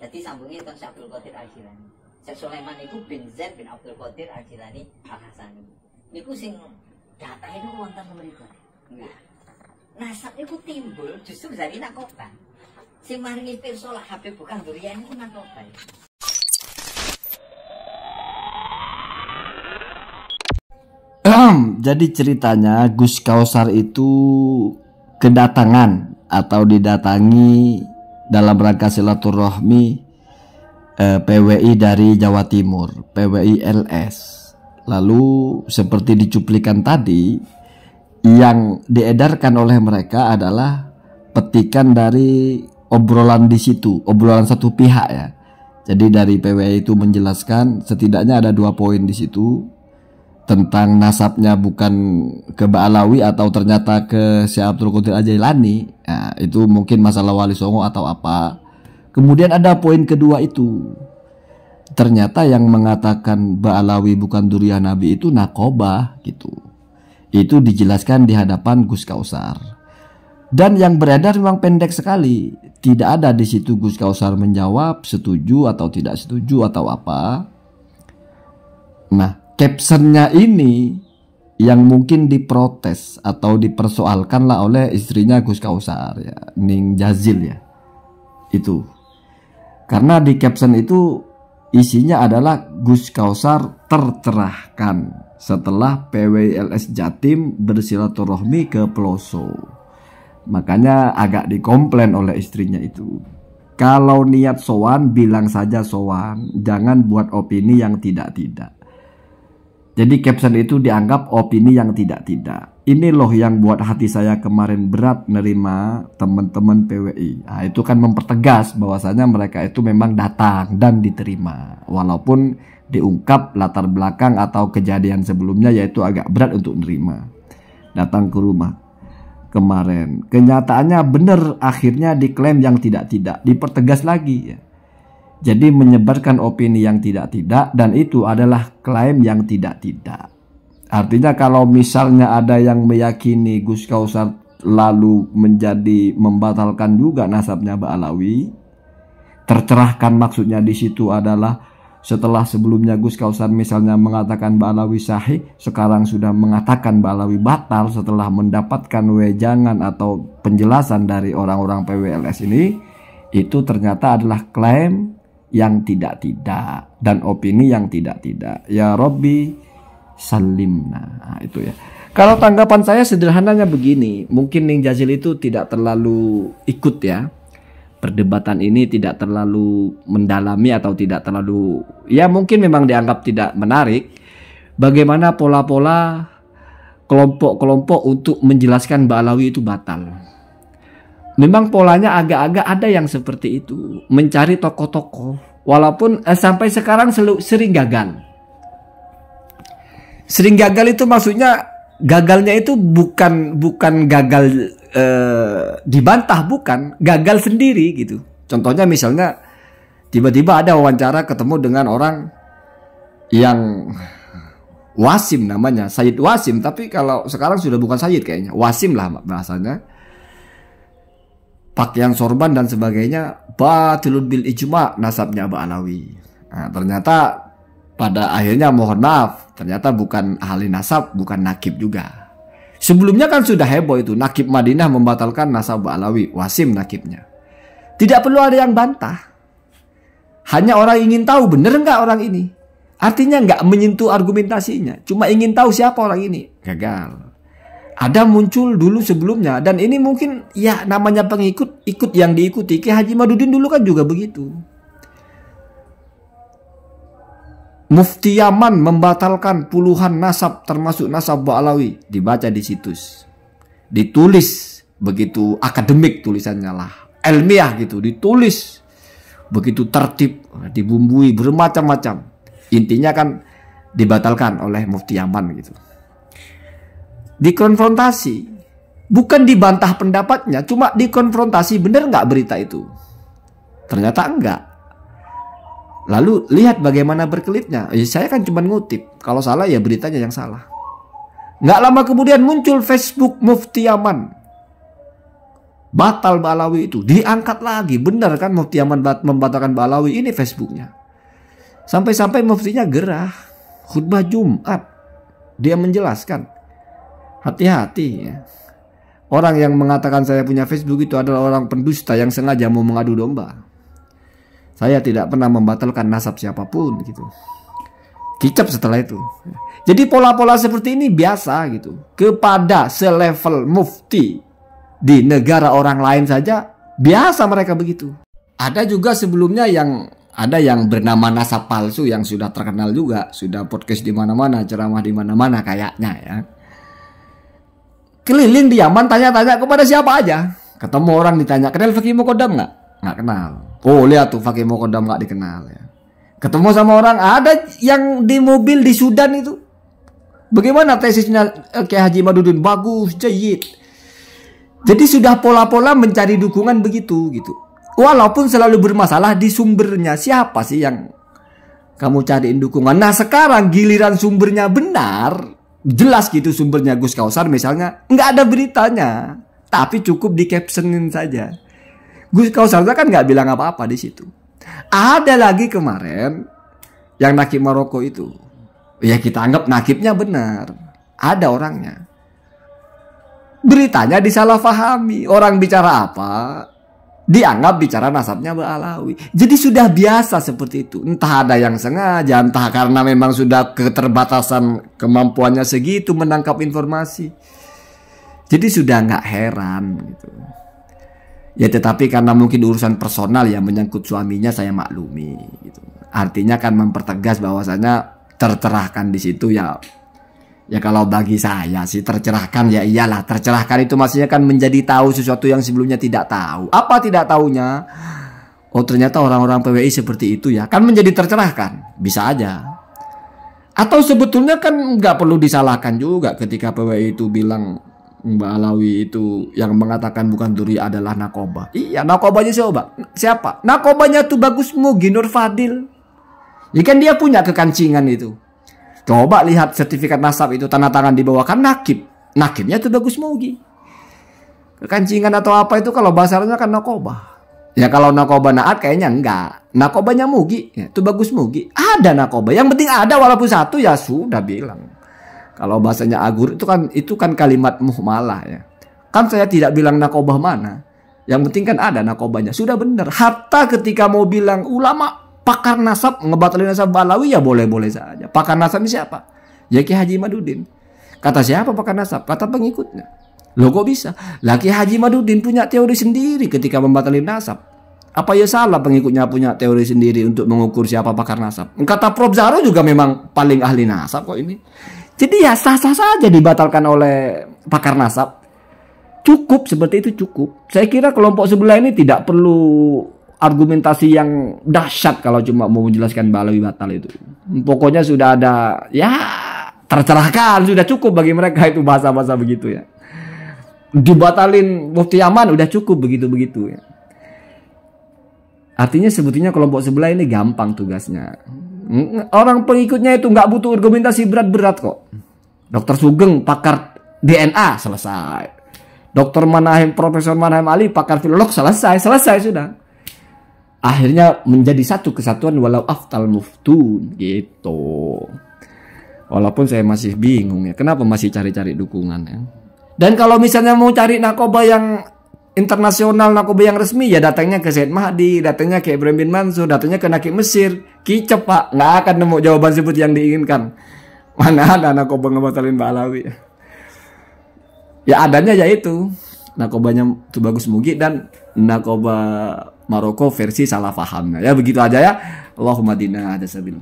Jadi sambungnya itu Syekh Abdul Qadir Al-Jilani. Syekh Sulaiman itu bin Zaid bin Abdul Qadir Al-Jilani Al-Hasani. Niku sing data itu wonten mriku. Nasab itu timbul justru dari Nakoba. Sing maringi pirsa lah Habib bukan durian itu Nakoba. Jadi ceritanya Gus Kausar itu kedatangan atau didatangi dalam rangka silaturahmi PWI dari Jawa Timur, PWI LS. Lalu seperti dicuplikan tadi, yang diedarkan oleh mereka adalah petikan dari obrolan di situ, obrolan satu pihak ya. Jadi dari PWI itu menjelaskan setidaknya ada 2 poin di situ tentang nasabnya bukan ke Ba'alawi atau ternyata ke Syekh Abdul Qadir Al-Jilani. Nah, itu mungkin masalah Wali Songo atau apa. Kemudian ada poin kedua itu, ternyata yang mengatakan Ba'alawi bukan durian Nabi itu Nakobah gitu. Itu dijelaskan di hadapan Gus Kausar. Dan yang beredar memang pendek sekali. Tidak ada di situ Gus Kausar menjawab setuju atau tidak setuju atau apa. Nah, captionnya ini yang mungkin diprotes atau dipersoalkan lah oleh istrinya Gus Kausar ya, Ning Jazil ya. Itu. Karena di caption itu isinya adalah Gus Kausar tercerahkan setelah PWLS Jatim bersilaturahmi ke Peloso. Makanya agak dikomplain oleh istrinya itu. Kalau niat sowan bilang saja sowan, jangan buat opini yang tidak-tidak. Jadi caption itu dianggap opini yang tidak-tidak. Ini loh yang buat hati saya kemarin berat nerima teman-teman PWI. Nah, itu kan mempertegas bahwasanya mereka itu memang datang dan diterima. Walaupun diungkap latar belakang atau kejadian sebelumnya yaitu agak berat untuk nerima. Datang ke rumah kemarin. Kenyataannya benar, akhirnya diklaim yang tidak-tidak. Dipertegas lagi ya. Jadi menyebarkan opini yang tidak-tidak dan itu adalah klaim yang tidak-tidak. Artinya kalau misalnya ada yang meyakini Gus Kausar lalu menjadi membatalkan juga nasabnya Ba'alawi, tercerahkan maksudnya di situ adalah setelah sebelumnya Gus Kausar misalnya mengatakan Ba'alawi sahih, sekarang sudah mengatakan Ba'alawi batal setelah mendapatkan wejangan atau penjelasan dari orang-orang PWLS ini, itu ternyata adalah klaim yang tidak-tidak dan opini yang tidak-tidak. Ya Robbi salimna. Nah, itu ya. Kalau tanggapan saya sederhananya begini, mungkin Ning Jazil itu tidak terlalu ikut ya. Perdebatan ini tidak terlalu mendalami atau tidak terlalu, ya mungkin memang dianggap tidak menarik. Bagaimana pola-pola kelompok-kelompok untuk menjelaskan Ba'alawi itu batal. Memang polanya agak-agak ada yang seperti itu, mencari tokoh-tokoh, walaupun sampai sekarang sering gagal. Sering gagal itu maksudnya gagalnya itu bukan gagal dibantah, bukan, gagal sendiri gitu. Contohnya misalnya tiba-tiba ada wawancara ketemu dengan orang yang Wasim namanya, Sayyid Wasim, tapi kalau sekarang sudah bukan Sayyid kayaknya, Wasim lah bahasanya. Pakaian sorban dan sebagainya, batilun bil ijma nasabnya Ba'alawi. Nah, ternyata pada akhirnya mohon maaf, ternyata bukan ahli nasab, bukan nakib juga. Sebelumnya kan sudah heboh itu, nakib Madinah membatalkan nasab Ba'alawi, Wasim nakibnya. Tidak perlu ada yang bantah. Hanya orang ingin tahu benar nggak orang ini. Artinya nggak menyentuh argumentasinya, cuma ingin tahu siapa orang ini. Gagal. Ada muncul dulu sebelumnya, dan ini mungkin ya namanya pengikut, ikut yang diikuti. Ki Haji Madudin dulu kan juga begitu. Mufti Yaman membatalkan puluhan nasab termasuk nasab Ba'alawi, dibaca di situs. Ditulis begitu akademik tulisannya lah, ilmiah gitu, ditulis begitu tertib, dibumbui bermacam-macam. Intinya kan dibatalkan oleh Mufti Yaman gitu. Dikonfrontasi, bukan dibantah pendapatnya, cuma dikonfrontasi, benar nggak berita itu? Ternyata enggak. Lalu lihat bagaimana berkelitnya. Saya kan cuma ngutip, kalau salah ya beritanya yang salah. Nggak lama kemudian muncul Facebook Mufti Yaman. batal Mbak Alawi itu, diangkat lagi. Benar kan Mufti Aman membatalkan Mbak Alawi, ini Facebooknya. Sampai-sampai muftinya gerah. Khutbah Jumat dia menjelaskan, hati-hati ya. Orang yang mengatakan saya punya Facebook itu adalah orang pendusta yang sengaja mau mengadu domba. Saya tidak pernah membatalkan nasab siapapun gitu. Kicap setelah itu. Jadi pola-pola seperti ini biasa gitu. Kepada selevel mufti di negara orang lain saja biasa mereka begitu. Ada juga sebelumnya ada yang bernama nasab palsu yang sudah terkenal juga, sudah podcast di mana-mana, ceramah di mana-mana kayaknya ya. Keliling di Yaman tanya-tanya kepada siapa aja. Ketemu orang ditanya, kenal Fakih Muqaddam nggak? Nggak kenal. Oh lihat tuh Fakih Muqaddam nggak dikenal ya. Ketemu sama orang, ada yang di mobil di Sudan itu. Bagaimana tesisnya Kiai Haji Madudin? Bagus, jayid. Jadi sudah pola-pola mencari dukungan begitu gitu. Walaupun selalu bermasalah di sumbernya. Siapa sih yang kamu cariin dukungan? Nah sekarang giliran sumbernya benar, jelas gitu sumbernya Gus Kausar misalnya, nggak ada beritanya, tapi cukup di captionin saja. Gus Kausar kan nggak bilang apa-apa di situ. Ada lagi kemarin yang nakib Maroko itu, ya kita anggap nakibnya benar, ada orangnya. Beritanya disalahpahami, orang bicara apa, dianggap bicara nasabnya Mbak Alawi. Jadi sudah biasa seperti itu. Entah ada yang sengaja, entah karena memang sudah keterbatasan kemampuannya segitu menangkap informasi. Jadi sudah nggak heran gitu. Ya tetapi karena mungkin urusan personal yang menyangkut suaminya saya maklumi gitu. Artinya kan mempertegas bahwasanya tercerahkan di situ ya. Ya kalau bagi saya sih tercerahkan ya iyalah, tercerahkan itu maksudnya kan menjadi tahu sesuatu yang sebelumnya tidak tahu. Apa tidak tahunya? Oh ternyata orang-orang PWI seperti itu ya, kan menjadi tercerahkan, bisa aja. Atau sebetulnya kan nggak perlu disalahkan juga ketika PWI itu bilang Mbak Alawi itu yang mengatakan bukan duri adalah nakoba. Iya nakobanya siapa? Nakobanya tuh Bagus Mugi Nur Fadil. Ya kan dia punya kekancingan itu. Coba lihat sertifikat nasab itu tanda tangan di bawah kan nakib. Nakibnya tuh Bagus Mugi. Kekancingan atau apa itu kalau bahasanya kan nakoba. Ya kalau nakoba naat kayaknya enggak. Nakobanya Mugi, ya, itu Bagus Mugi. Ada nakoba. Yang penting ada walaupun satu ya sudah bilang. Kalau bahasanya Agur itu kan kalimat muhmalah ya. Kan saya tidak bilang nakobah mana. Yang penting kan ada nakobanya. Sudah benar. Hatta ketika mau bilang ulama pakar nasab ngebatalin nasab Alawi ya boleh-boleh saja. Pakar nasab ini siapa? Ya Kiai Haji Madudin. Kata siapa pakar nasab? Kata pengikutnya. Loh kok bisa? Kiai Haji Madudin punya teori sendiri ketika membatalin nasab. Apa ya salah pengikutnya punya teori sendiri untuk mengukur siapa pakar nasab? Kata Prof Zaro juga memang paling ahli nasab kok ini. Jadi ya sah-sah saja dibatalkan oleh pakar nasab. Cukup seperti itu cukup. Saya kira kelompok sebelah ini tidak perlu argumentasi yang dahsyat kalau cuma mau menjelaskan Mbak Alawi batal itu. Pokoknya sudah ada ya tercerahkan, sudah cukup bagi mereka itu bahasa-bahasa begitu ya. Dibatalin Mufti Aman udah cukup begitu-begitu ya. Artinya sebetulnya kelompok sebelah ini gampang tugasnya. Orang pengikutnya itu nggak butuh argumentasi berat-berat kok. Dokter Sugeng pakar DNA selesai. Dokter Manahem Profesor Manahem Ali pakar filolog selesai sudah. Akhirnya menjadi satu kesatuan walau aftal muftun gitu. Walaupun saya masih bingung ya, kenapa masih cari-cari dukungan ya. Dan kalau misalnya mau cari nakoba yang internasional, nakoba yang resmi ya datangnya ke Said Mahdi, datangnya ke Ibrahim bin Mansur, datangnya ke Nakib Mesir. Kicep Pak, nggak akan nemu jawaban seperti yang diinginkan. Mana ada nakoba ngebatalin Mbak Alawi. Ya adanya yaitu nakobanya tuh Bagus Mugi dan nakoba Maroko versi salah paham. Ya begitu aja ya. Allahumma dina ada sabil.